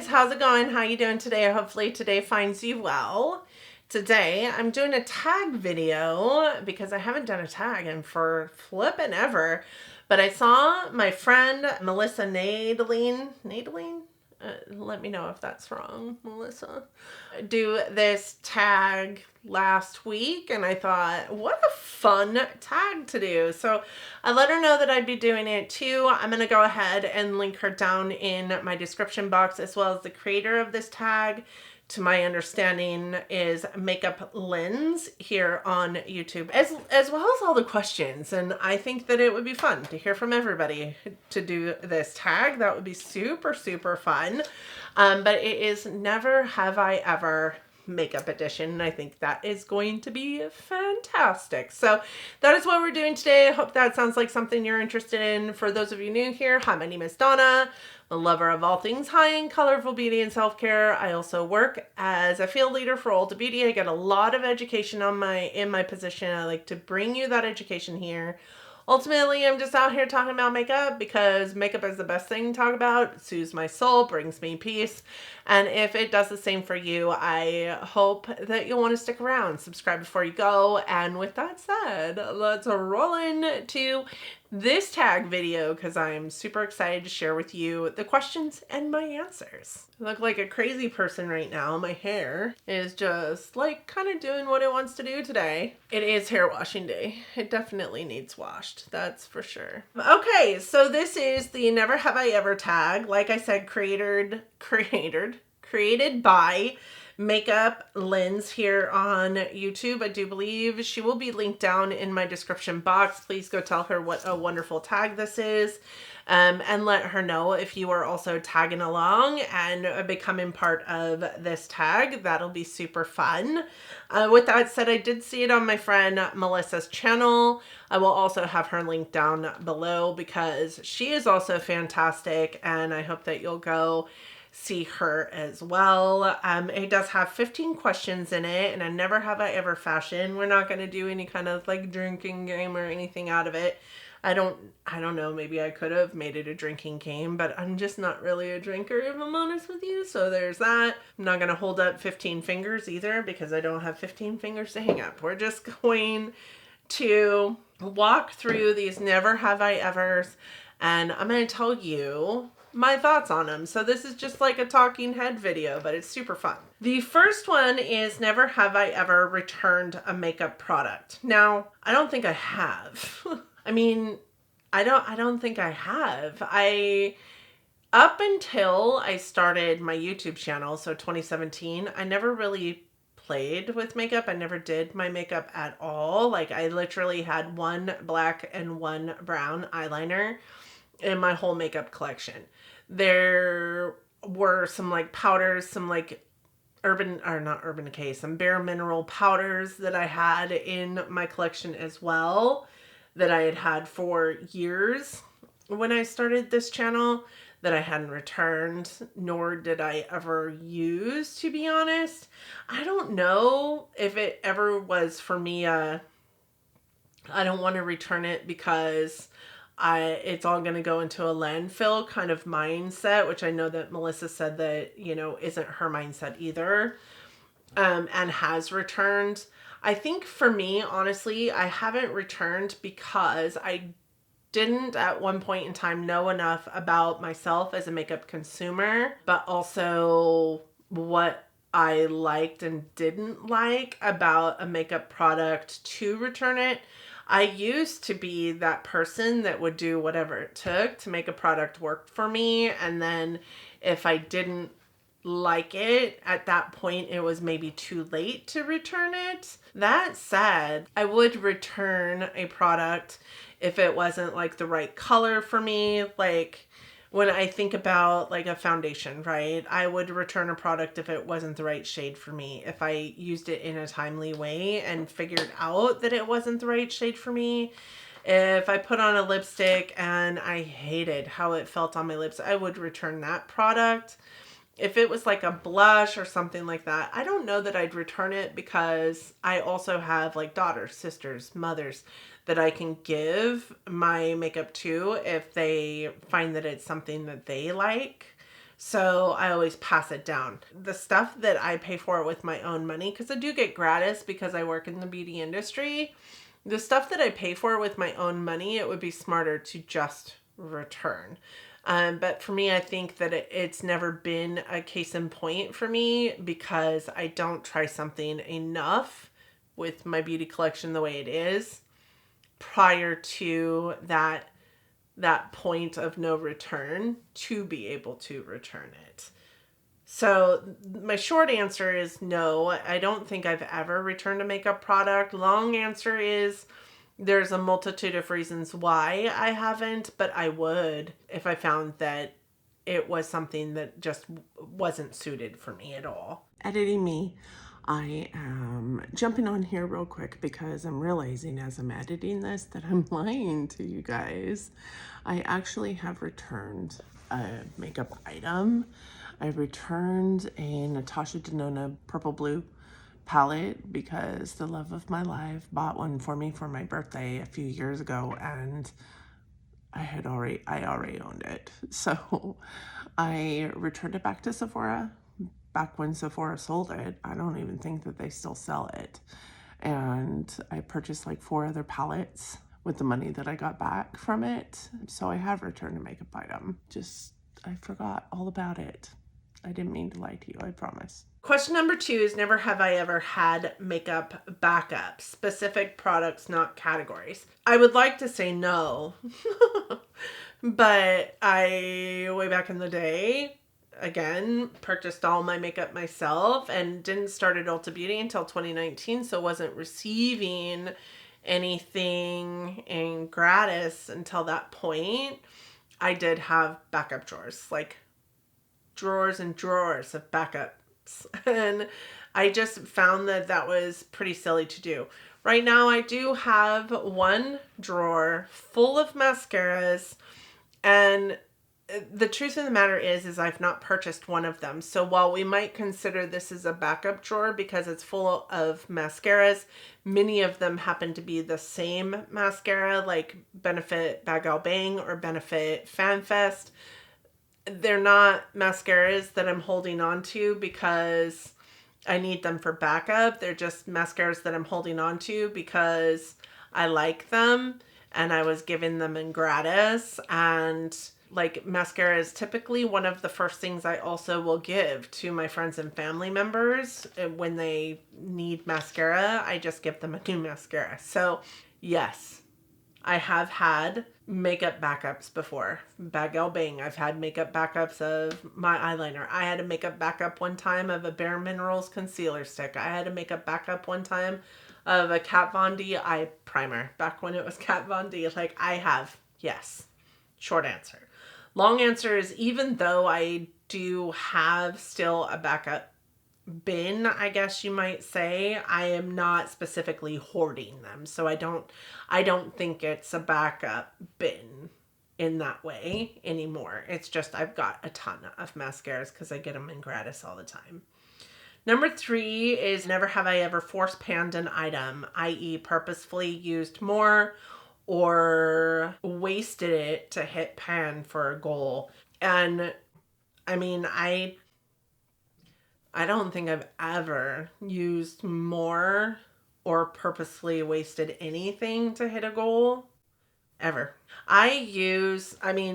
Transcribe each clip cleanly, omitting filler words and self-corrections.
guys, how's it going? How you doing today? Hopefully today finds you well. Today I'm doing a tag video because I haven't done a tag in for flippin' ever. But I saw my friend Melissa Nadeline, let me know if that's wrong, Melissa, do this tag last week, and I thought, what a fun tag to do. So I let her know that I'd be doing it too. I'm going to go ahead and link her down in my description box, as well as the creator of this tag. To my understanding is Makeup Lens here on YouTube, as well as all the questions. And I think that it would be fun to hear from everybody to do this tag. That would be super, super fun. But it is Never Have I Ever Makeup Edition. I think that is going to be fantastic. So that is what we're doing today. I hope that sounds like something you're interested in. For those of you new here, hi, my name is Donna, a lover of all things high-end, colorful beauty and self-care. I also work as a field leader for Ulta Beauty. I get a lot of education in my position. I like to bring you that education here. Ultimately, I'm just out here talking about makeup because makeup is the best thing to talk about. It soothes my soul, brings me peace. And if it does the same for you, I hope that you'll want to stick around. Subscribe before you go. And with that said, let's roll into this tag video because I'm super excited to share with you the questions and my answers. I look like a crazy person right now. My hair is just like kind of doing what it wants to do today. It is hair washing day. It definitely needs washed. That's for sure. Okay, so this is the Never Have I Ever tag. Like I said, created by Makeup Lens here on YouTube. I do believe she will be linked down in my description box. Please go tell her what a wonderful tag this is, and let her know if you are also tagging along and becoming part of this tag. That'll be super fun. With that said, I did see it on my friend Melissa's channel. I will also have her link down below because she is also fantastic, and I hope that you'll go see her as well. It does have 15 questions in it, and a Never Have I Ever fashion. We're not going to do any kind of like drinking game or anything out of it. I don't know, maybe I could have made it a drinking game, but I'm just not really a drinker, if I'm honest with you. So there's that. I'm not going to hold up 15 fingers either because I don't have 15 fingers to hang up. We're just going to walk through these Never Have I Evers, and I'm going to tell you my thoughts on them. So this is just like a talking head video, but it's super fun. The first one is, never have I ever returned a makeup product. Now, I don't think I have. I mean, I don't think I have. Up until I started my YouTube channel, so 2017, I never really played with makeup. I never did my makeup at all. Like, I literally had one black and one brown eyeliner in my whole makeup collection. There were some like powders, some like some Bare Mineral powders that I had in my collection as well, that I had had for years when I started this channel, that I hadn't returned, nor did I ever use, to be honest. I don't know if it ever was for me I don't want to return it because it's all going to go into a landfill kind of mindset, which I know that Melissa said that, you know, isn't her mindset either, and has returned. I think for me, honestly, I haven't returned because I didn't at one point in time know enough about myself as a makeup consumer, but also what I liked and didn't like about a makeup product to return it. I used to be that person that would do whatever it took to make a product work for me. And then if I didn't like it, at that point, it was maybe too late to return it. That said, I would return a product if it wasn't like the right color for me. Like, when I think about like a foundation, right? I would return a product if it wasn't the right shade for me. If I used it in a timely way and figured out that it wasn't the right shade for me. If I put on a lipstick and I hated how it felt on my lips, I would return that product. If it was like a blush or something like that, I don't know that I'd return it because I also have like daughters, sisters, mothers that I can give my makeup to if they find that it's something that they like. So I always pass it down. The stuff that I pay for with my own money, because I do get gratis because I work in the beauty industry, the stuff that I pay for with my own money, it would be smarter to just return. But for me, I think that it's never been a case in point for me because I don't try something enough with my beauty collection the way it is prior to that point of no return to be able to return it. So my short answer is no. I don't think I've ever returned a makeup product. Long answer is there's a multitude of reasons why I haven't, but I would if I found that it was something that just wasn't suited for me at all. Editing me. I am jumping on here real quick because I'm realizing as I'm editing this that I'm lying to you guys. I actually have returned a makeup item. I returned a Natasha Denona purple blue palette because the love of my life bought one for me for my birthday a few years ago, and I already owned it. So I returned it back to Sephora back when Sephora sold it. I don't even think that they still sell it. And I purchased like 4 other palettes with the money that I got back from it. So I have returned a makeup item. Just, I forgot all about it. I didn't mean to lie to you, I promise. Question number 2 is never have I ever had makeup backup, specific products, not categories. I would like to say no, but way back in the day, again, purchased all my makeup myself and didn't start at Ulta Beauty until 2019, so wasn't receiving anything in gratis until that point. I did have backup drawers, like drawers and drawers of backups. And I just found that that was pretty silly to do. Right now, I do have one drawer full of mascaras, and the truth of the matter is I've not purchased one of them. So while we might consider this as a backup drawer because it's full of mascaras, many of them happen to be the same mascara, like Benefit Bag Gal Bang or Benefit Fan Fest. They're not mascaras that I'm holding on to because I need them for backup. They're just mascaras that I'm holding on to because I like them and I was giving them in gratis. And like mascara is typically one of the first things I also will give to my friends and family members when they need mascara. I just give them a new mascara. So yes, I have had makeup backups before. Bag Gal Bang, I've had makeup backups of my eyeliner. I had a makeup backup one time of a Bare Minerals concealer stick. I had a makeup backup one time of a Kat Von D eye primer. Back when it was Kat Von D. Like, I have, yes. Short answer. Long answer is even though I do have still a backup bin, I guess you might say, I am not specifically hoarding them. So I don't think it's a backup bin in that way anymore. It's just I've got a ton of mascaras because I get them in gratis all the time. Number 3 is never have I ever force panned an item, i.e. purposefully used more or wasted it to hit pan for a goal. And I mean, I don't think I've ever used more or purposely wasted anything to hit a goal. Ever.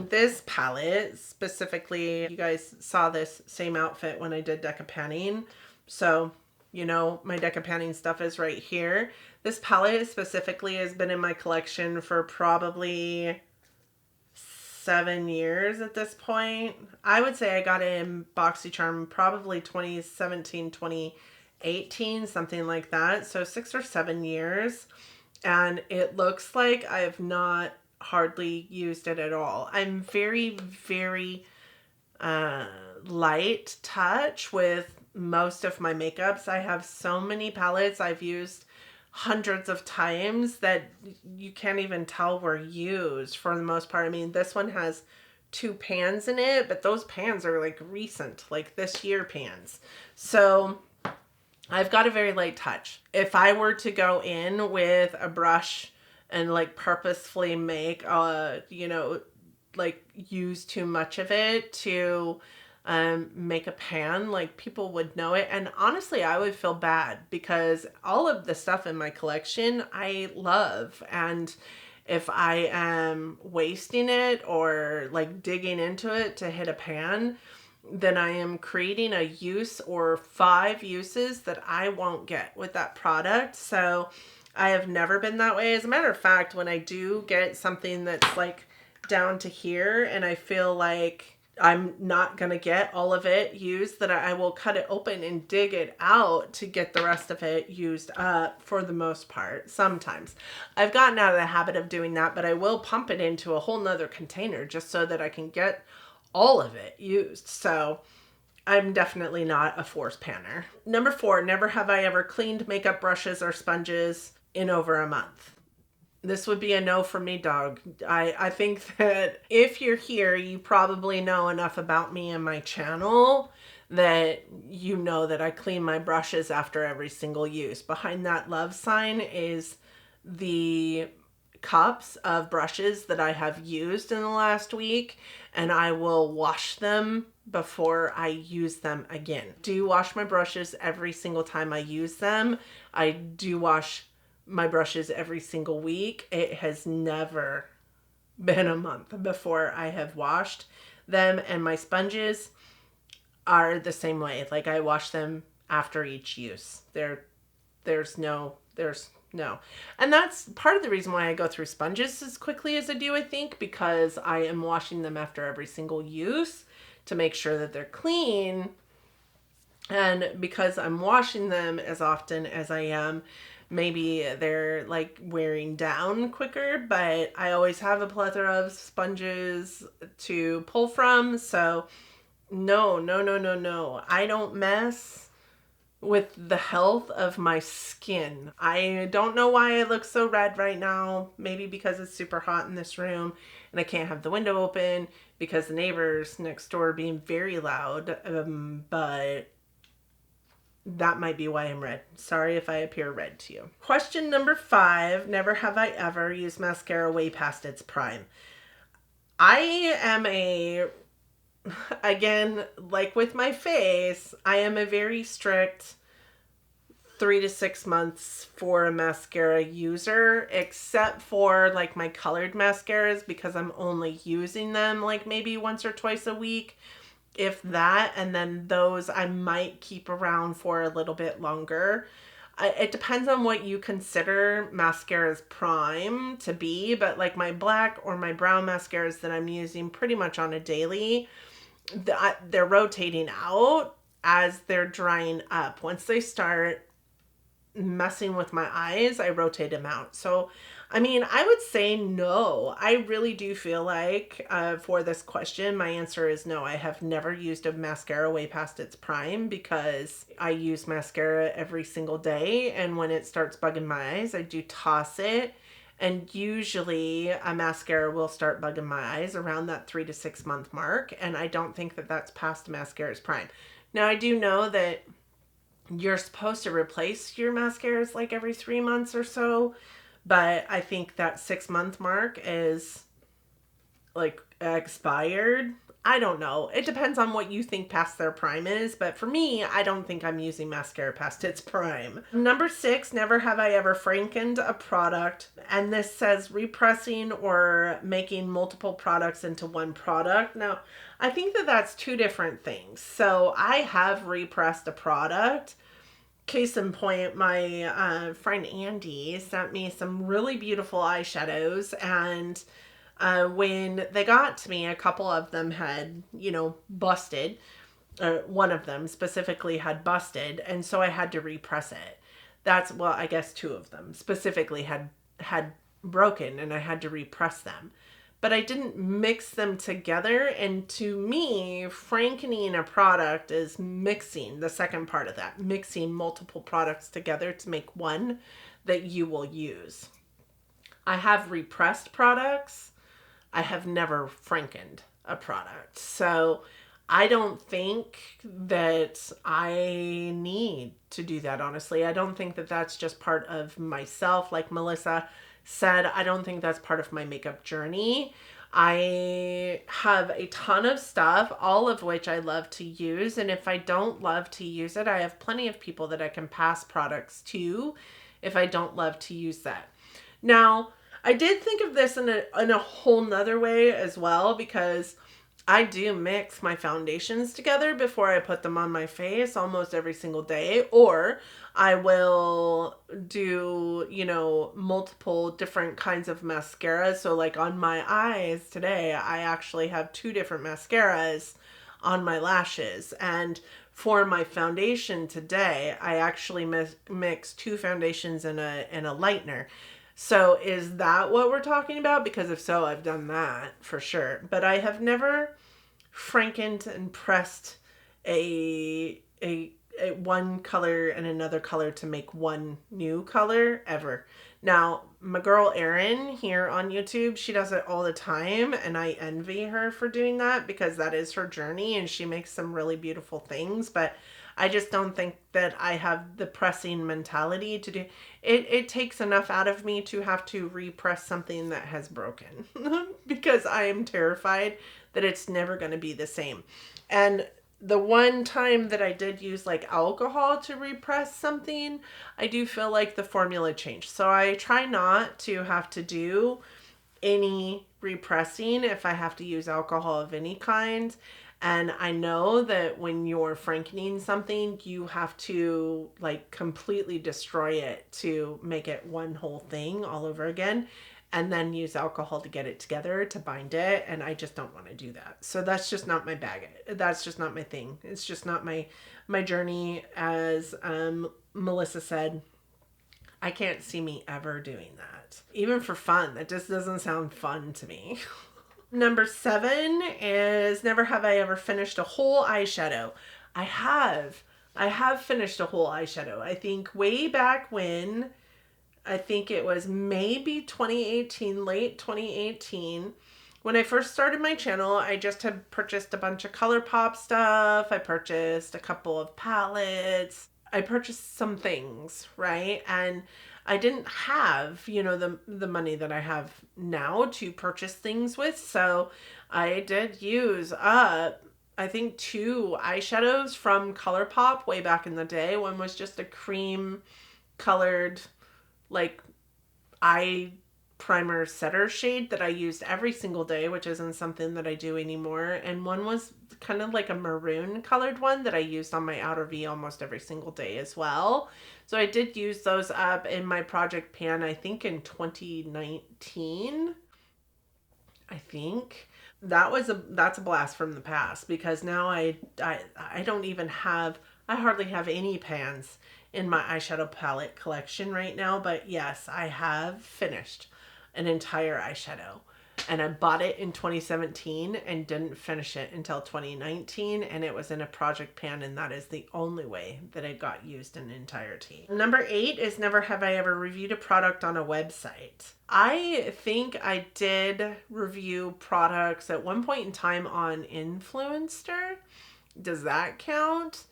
This palette specifically, you guys saw this same outfit when I did Deca Panning. So, my Deca Panning stuff is right here. This palette specifically has been in my collection for probably 7 years at this point. I would say I got it in BoxyCharm probably 2017, 2018, something like that. So 6 or 7 years. And it looks like I have not hardly used it at all. I'm very, very light touch with most of my makeups. I have so many palettes I've used hundreds of times that you can't even tell were used for the most part. I mean, this one has 2 pans in it, but those pans are like recent, like this year pans. So I've got a very light touch. If I were to go in with a brush and like purposefully make, use too much of it to makeup pan, like people would know it. And honestly, I would feel bad because all of the stuff in my collection I love. And if I am wasting it or like digging into it to hit a pan, then I am creating a use or 5 uses that I won't get with that product. So I have never been that way. As a matter of fact, when I do get something that's like down to here and I feel like I'm not going to get all of it used, that I will cut it open and dig it out to get the rest of it used up for the most part. Sometimes I've gotten out of the habit of doing that, but I will pump it into a whole nother container just so that I can get all of it used. So I'm definitely not a force panner. Number 4, never have I ever cleaned makeup brushes or sponges in over a month. This would be a no for me, dog. I think that if you're here, you probably know enough about me and my channel that you know that I clean my brushes after every single use. Behind that love sign is the cups of brushes that I have used in the last week, and I will wash them before I use them again. Do wash my brushes every single time I use them. I do wash my brushes every single week. It has never been a month before I have washed them, and my sponges are the same way. Like I wash them after each use. There's no. And that's part of the reason why I go through sponges as quickly as I do, I think, because I am washing them after every single use to make sure that they're clean. And because I'm washing them as often as I am, maybe they're like wearing down quicker, but I always have a plethora of sponges to pull from. So no. I don't mess with the health of my skin. I don't know why I look so red right now. Maybe because it's super hot in this room and I can't have the window open because the neighbors next door are being very loud. But that might be why I'm red. Sorry if I appear red to you. Question number 5. Never have I ever used mascara way past its prime. I am again, like with my face, I am a very strict 3 to 6 months for a mascara user, except for like my colored mascaras, because I'm only using them like maybe once or twice a week, if that, and then those I might keep around for a little bit longer. It depends on what you consider mascara's prime to be, but like my black or my brown mascaras that I'm using pretty much on a daily, they're rotating out as they're drying up. Once they start messing with my eyes, I rotate them out. So, I mean, I would say no. I really do feel like for this question, my answer is no. I have never used a mascara way past its prime because I use mascara every single day. And when it starts bugging my eyes, I do toss it. And usually a mascara will start bugging my eyes around that 3 to 6 month mark. And I don't think that that's past mascara's prime. Now, I do know that you're supposed to replace your mascaras like every 3 months or so. But I think that 6 month mark is like expired. I don't know. It depends on what you think past their prime is. But for me, I don't think I'm using mascara past its prime. Number 6, never have I ever Frankened a product. And this says repressing or making multiple products into one product. Now, I think that that's 2 different things. So I have repressed a product. Case in point, my friend Andy sent me some really beautiful eyeshadows, and when they got to me, a couple of them had, busted. One of them specifically had busted, and so I had to repress it. I guess 2 of them specifically had broken, and I had to repress them. But I didn't mix them together, and to me, frankening a product is mixing, the second part of that, mixing multiple products together to make one that you will use. I have repressed products. I have never frankened a product. So I don't think that I need to do that, honestly. I don't think that that's just part of myself. Like Melissa said, I don't think that's part of my makeup journey. I have a ton of stuff, all of which I love to use. And if I don't love to use it, I have plenty of people that I can pass products to if I don't love to use that. Now, I did think of this in a whole nother way as well, because I do mix my foundations together before I put them on my face almost every single day. Or I will do, you know, multiple different kinds of mascara. So like on my eyes today, I actually have 2 different mascaras on my lashes. And for my foundation today, I actually mix 2 foundations and a lightener. So is that what we're talking about? Because if so, I've done that for sure. But I have never frankened and pressed a one color and another color to make one new color ever. Now, my girl Erin here on YouTube, she does it all the time, and I envy her for doing that because that is her journey and she makes some really beautiful things. But I just don't think that I have the pressing mentality to do it. It takes enough out of me to have to repress something that has broken because I am terrified that it's never going to be the same. And the one time that I did use like alcohol to repress something, I do feel like the formula changed. So I try not to have to do any repressing if I have to use alcohol of any kind. And I know that when you're frankening something, you have to like completely destroy it to make it one whole thing all over again, and then use alcohol to get it together to bind it. And I just don't want to do that. So that's just not my bag. That's just not my thing. It's just not my journey. As Melissa said, I can't see me ever doing that. Even for fun, that just doesn't sound fun to me. Number 7 is never have I ever finished a whole eyeshadow. I have finished a whole eyeshadow. I think way back when, I think it was maybe 2018, late 2018. When I first started my channel, I just had purchased a bunch of ColourPop stuff. I purchased a couple of palettes. I purchased some things, right? And I didn't have, you know, the money that I have now to purchase things with. So I did use up, I think, 2 eyeshadows from ColourPop way back in the day. One was just a cream colored like eye primer setter shade that I used every single day, which isn't something that I do anymore. And one was kind of like a maroon colored one that I used on my outer V almost every single day as well. So I did use those up in my project pan, I think in 2019. I think that's a blast from the past, because now I don't even have, I hardly have any pans in my eyeshadow palette collection right now. But yes, I have finished an entire eyeshadow, and I bought it in 2017 and didn't finish it until 2019, and it was in a project pan, and that is the only way that it got used in entirety. Number 8 is never have I ever reviewed a product on a website. I think I did review products at one point in time on Influencer. Does that count?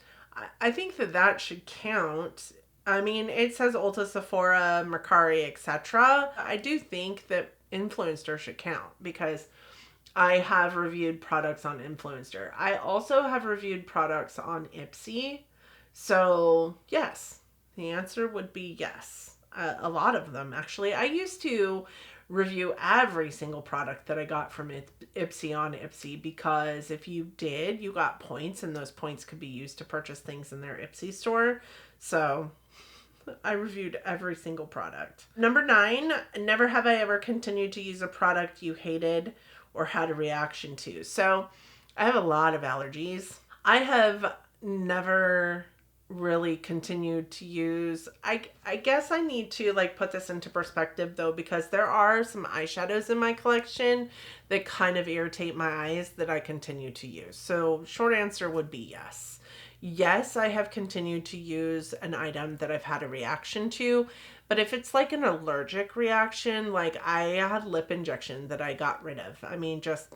I think that should count. I mean, it says Ulta, Sephora, Mercari, etc. I do think that Influencer should count because I have reviewed products on Influencer. I also have reviewed products on Ipsy. So yes, the answer would be yes. A lot of them, actually. I used to review every single product that I got from Ipsy on Ipsy, because if you did, you got points, and those points could be used to purchase things in their Ipsy store. So I reviewed every single product. Number 9, never have I ever continued to use a product you hated or had a reaction to. So I have a lot of allergies. I have never really continued to use, I guess I need to like put this into perspective though, because there are some eyeshadows in my collection that kind of irritate my eyes that I continue to use. So short answer would be yes. Yes, I have continued to use an item that I've had a reaction to, but if it's like an allergic reaction, like I had lip injection that I got rid of. I mean, just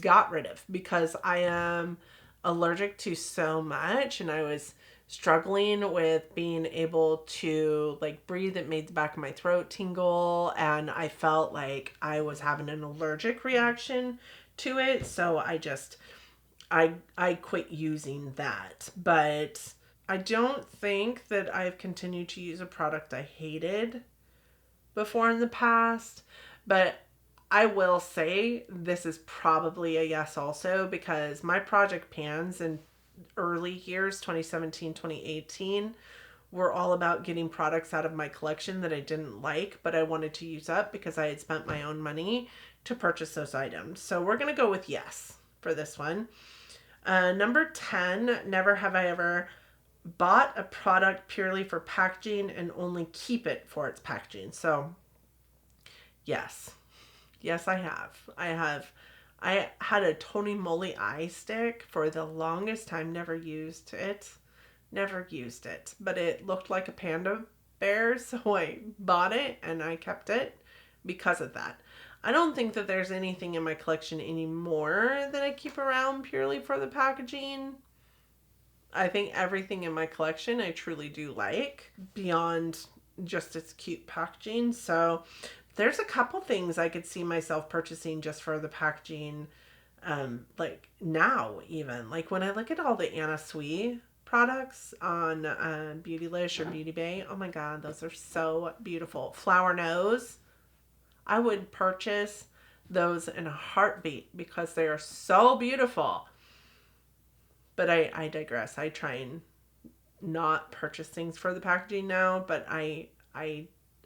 got rid of because I am allergic to so much, and I was struggling with being able to like breathe. It made the back of my throat tingle, and I felt like I was having an allergic reaction to it. So I quit using that. But I don't think that I've continued to use a product I hated before in the past, but I will say this is probably a yes also, because my project pans in early years, 2017, 2018, were all about getting products out of my collection that I didn't like, but I wanted to use up because I had spent my own money to purchase those items. So we're going to go with yes for this one. Number 10, never have I ever bought a product purely for packaging and only keep it for its packaging. So, yes. Yes, I have. I had a Tony Moly eye stick for the longest time, never used it. Never used it. But it looked like a panda bear, so I bought it and I kept it because of that. I don't think that there's anything in my collection anymore that I keep around purely for the packaging. I think everything in my collection I truly do like beyond just its cute packaging. So there's a couple things I could see myself purchasing just for the packaging. Like now even, like when I look at all the Anna Sui products on Beautylish or Beauty Bay, oh my God, those are so beautiful. Flower Nose, I would purchase those in a heartbeat because they are so beautiful. But I digress. I try and not purchase things for the packaging now, but I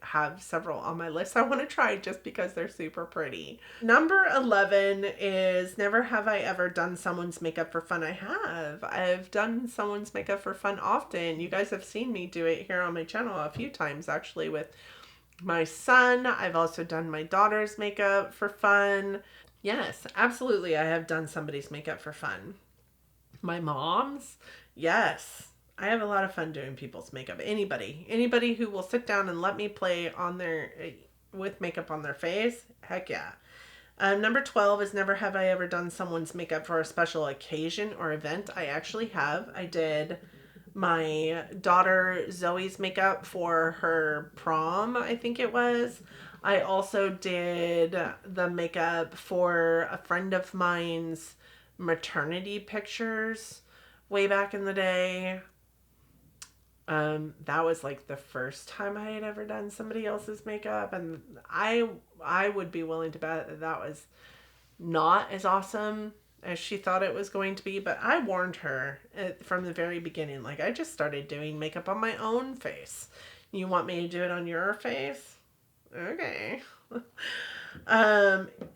have several on my list I want to try just because they're super pretty. Number 11 is never have I ever done someone's makeup for fun. I have. I've done someone's makeup for fun often. You guys have seen me do it here on my channel a few times actually with my son. I've also done my daughter's makeup for fun. Yes, absolutely. I have done somebody's makeup for fun. My mom's? Yes. I have a lot of fun doing people's makeup. Anybody who will sit down and let me play on their with makeup on their face, heck yeah. Number 12 is never have I ever done someone's makeup for a special occasion or event. I actually have. I did my daughter Zoe's makeup for her prom, I think it was. I also did the makeup for a friend of mine's maternity pictures way back in the day. That was like the first time I had ever done somebody else's makeup, and I would be willing to bet that that was not as awesome as she thought it was going to be, but I warned her from the very beginning, like I just started doing makeup on my own face. You want me to do it on your face? Okay.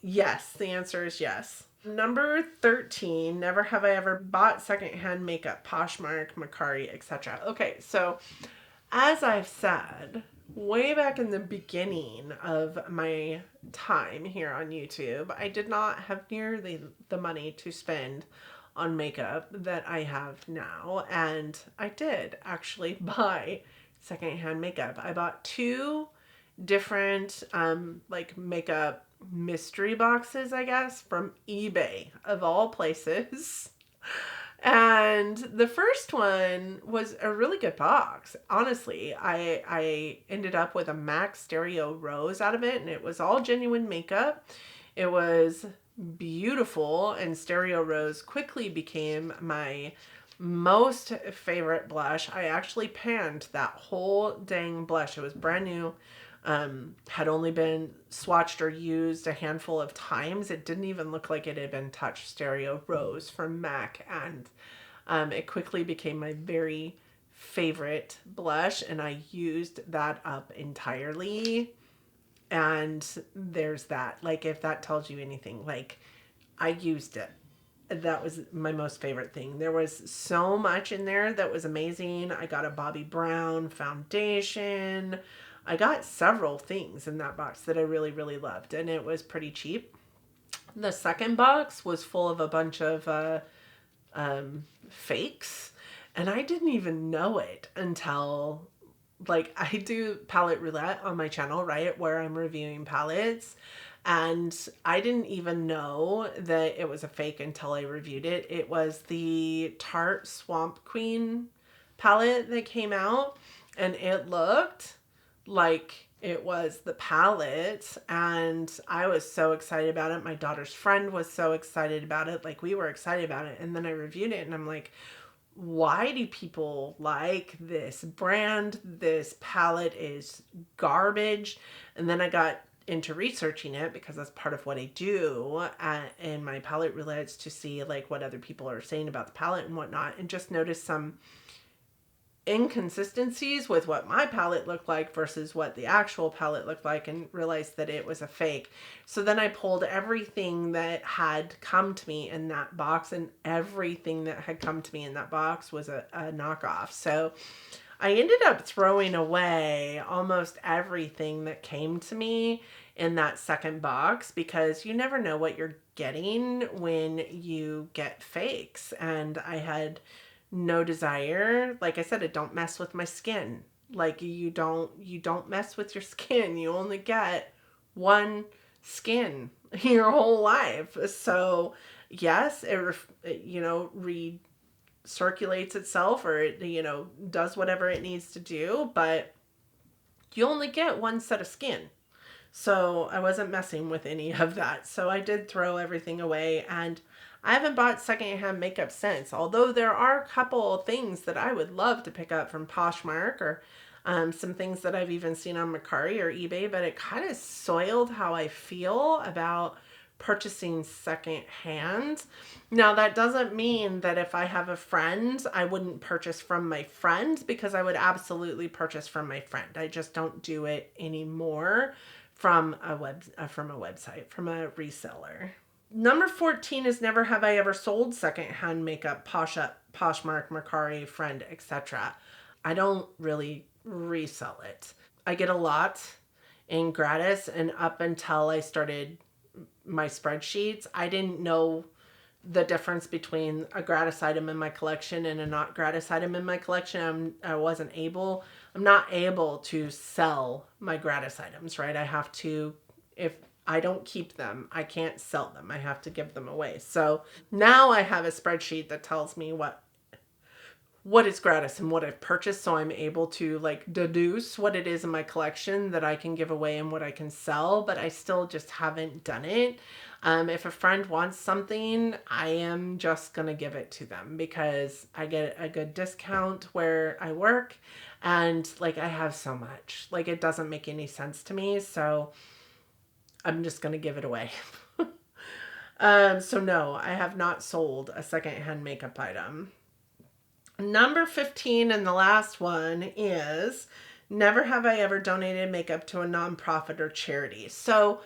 Yes, the answer is yes. Number 13, never have I ever bought secondhand makeup, Poshmark, Mercari, etc. Okay, so as I've said, way back in the beginning of my time here on YouTube, I did not have nearly the money to spend on makeup that I have now, and I did actually buy secondhand makeup. I bought two different like makeup mystery boxes, I guess, from eBay of all places. And the first one was a really good box. Honestly, I ended up with a MAC Stereo Rose out of it, and it was all genuine makeup. It was beautiful, and Stereo Rose quickly became my most favorite blush. I actually panned that whole dang blush. It was brand new. Had only been swatched or used a handful of times. It didn't even look like it had been touched. Stereo Rose from MAC, and it quickly became my very favorite blush, and I used that up entirely. And there's that. Like, if that tells you anything, like, I used it. That was my most favorite thing. There was so much in there that was amazing. I got a Bobbi Brown foundation. I got several things in that box that I really, really loved, and it was pretty cheap. The second box was full of a bunch of fakes, and I didn't even know it until, like, I do palette roulette on my channel, right, where I'm reviewing palettes, and I didn't even know that it was a fake until I reviewed it. It was the Tarte Swamp Queen palette that came out, and it looked like it was the palette, and I was so excited about it. My daughter's friend was so excited about it. Like, we were excited about it. And then I reviewed it and I'm like, why do people like this brand? This palette is garbage. And then I got into researching it because that's part of what I do in my palette relays, to see like what other people are saying about the palette and whatnot, and just noticed some inconsistencies with what my palette looked like versus what the actual palette looked like, and realized that it was a fake. So then I pulled everything that had come to me in that box, and everything that had come to me in that box was a knockoff. So I ended up throwing away almost everything that came to me in that second box, because you never know what you're getting when you get fakes. And I had no desire. Like I said, it don't mess with my skin. Like, you don't mess with your skin. You only get one skin your whole life. So yes, it recirculates itself, or it does whatever it needs to do, but you only get one set of skin. So I wasn't messing with any of that. So I did throw everything away, and I haven't bought secondhand makeup since. Although there are a couple of things that I would love to pick up from Poshmark, or some things that I've even seen on Mercari or eBay, but it kind of soiled how I feel about purchasing secondhand. Now, that doesn't mean that if I have a friend, I wouldn't purchase from my friend, because I would absolutely purchase from my friend. I just don't do it anymore from a website, from a reseller. Number 14 is never have I ever sold secondhand makeup, Poshmark, Mercari, Friend, etc. I don't really resell it. I get a lot in gratis, and up until I started my spreadsheets, I didn't know the difference between a gratis item in my collection and a not gratis item in my collection. I'm not able to sell my gratis items, right? I have to, if I don't keep them, I can't sell them. I have to give them away. So now I have a spreadsheet that tells me what is gratis and what I've purchased, so I'm able to like deduce what it is in my collection that I can give away and what I can sell, but I still just haven't done it. If a friend wants something, I am just gonna give it to them, because I get a good discount where I work, and like, I have so much, like, it doesn't make any sense to me, so I'm just gonna give it away. So no, I have not sold a secondhand makeup item. Number 15, and the last one, is never have I ever donated makeup to a nonprofit or charity. So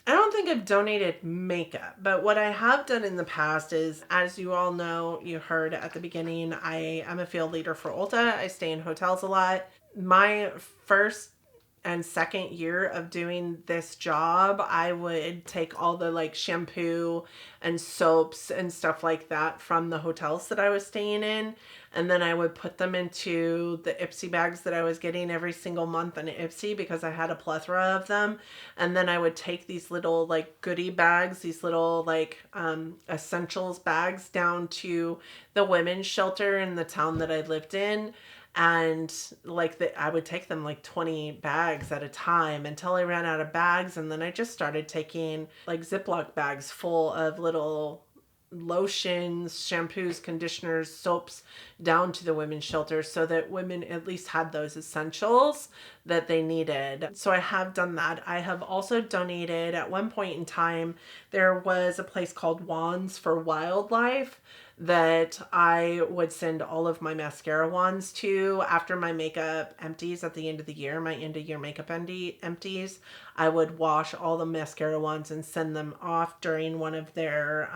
I don't think I've donated makeup, but what I have done in the past is, as you all know, you heard at the beginning, I am a field leader for Ulta. I stay in hotels a lot. My first and second year of doing this job, I would take all the like shampoo and soaps and stuff like that from the hotels that I was staying in, and then I would put them into the Ipsy bags that I was getting every single month on Ipsy, because I had a plethora of them. And then I would take these little like goodie bags, these little like essentials bags, down to the women's shelter in the town that I lived in. And like I would take them like 20 bags at a time until I ran out of bags. And then I just started taking like Ziploc bags full of little lotions, shampoos, conditioners, soaps down to the women's shelter, so that women at least had those essentials that they needed. So I have done that. I have also donated, at one point in time, there was a place called Wands for Wildlife that I would send all of my mascara wands to after my makeup empties at the end of the year, my end of year makeup empties. I would wash all the mascara wands and send them off during one of their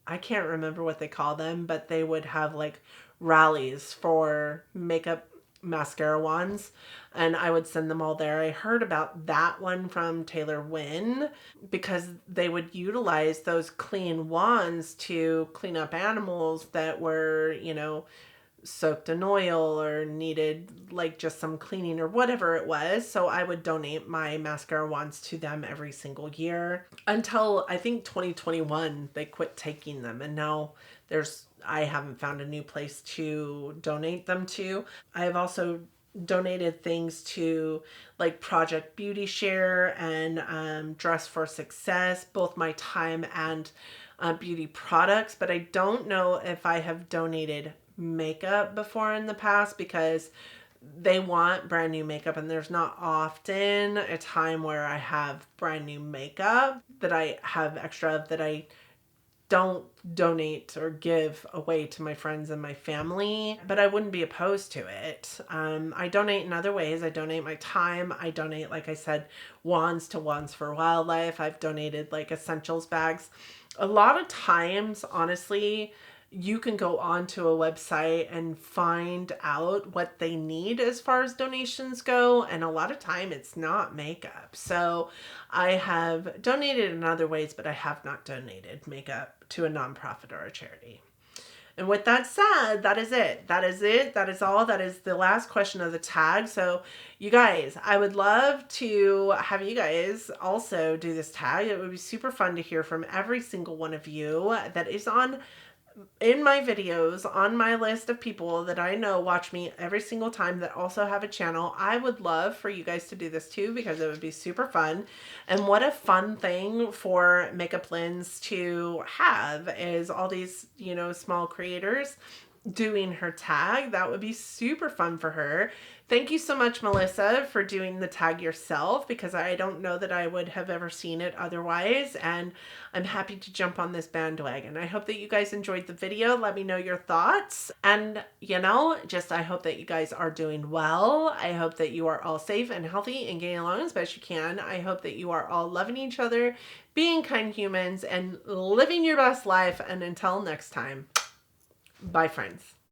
I can't remember what they call them, but they would have like rallies for makeup mascara wands, and I would send them all there. I heard about that one from Taylor Wynn, because they would utilize those clean wands to clean up animals that were, soaked in oil or needed like just some cleaning or whatever it was. So I would donate my mascara wands to them every single year until I think 2021 they quit taking them, and now I haven't found a new place to donate them to. I have also donated things to like Project Beauty Share and Dress for Success, both my time and beauty products, but I don't know if I have donated makeup before in the past because they want brand new makeup and there's not often a time where I have brand new makeup that I have extra of that I don't donate or give away to my friends and my family, but I wouldn't be opposed to it. I donate in other ways. I donate my time. I donate, like I said, wands to Wands for Wildlife. I've donated like essentials bags. A lot of times, honestly, you can go onto a website and find out what they need as far as donations go. And a lot of time it's not makeup. So I have donated in other ways, but I have not donated makeup to a nonprofit or a charity. And with that said, that is it. That is it. That is all. That is the last question of the tag. So you guys, I would love to have you guys also do this tag. It would be super fun to hear from every single one of you that is in my videos, on my list of people that I know watch me every single time that also have a channel. I would love for you guys to do this too because it would be super fun. And what a fun thing for Makeup Lynn's to have is all these, you know, small creators doing her tag. That would be super fun for her. Thank you so much, Melissa, for doing the tag yourself because I don't know that I would have ever seen it otherwise, and I'm happy to jump on this bandwagon. I hope that you guys enjoyed the video. Let me know your thoughts, and you know, just I hope that you guys are doing well. I hope that you are all safe and healthy and getting along as best you can. I hope that you are all loving each other, being kind humans, and living your best life, and until next time, bye friends.